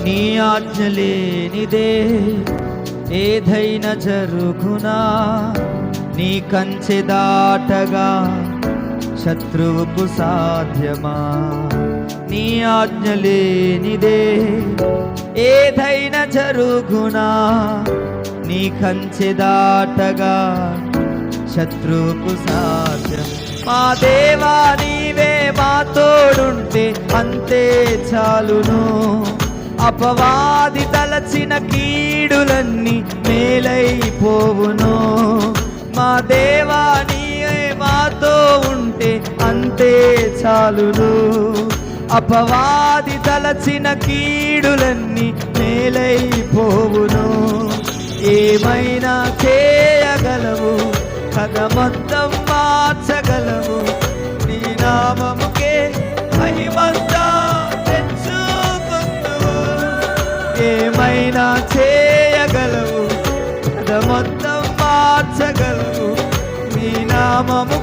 నీ ఆజ్ఞ లేనిదే ఏదైనా జరుగునా, నీ కంచె దాటగా శత్రువుకు సాధ్యమా? నీ ఆజ్ఞ లేనిదే ఏదైనా జరుగునా, నీ కంచె దాటగా శత్రువుకు సాధ్యం. మా దేవా నీవే మా తోడుంటే అంతే చాలును. అపవాది తలచిన కీడులన్నీ మేలైపోవును. మా దేవా నీవే మాతో ఉంటే అంతే చాలును. అపవాది తలచిన కీడులన్నీ మేలైపోవును. ఏమైనా చేయగలవు, కథ మొత్తం మార్చగలవు. నీ నామముకే మహిమంతా తెచ్చుకుందువు. ఏమైనా చేయగలవు, కథ మొత్తం మార్చగలవు. నీ నామము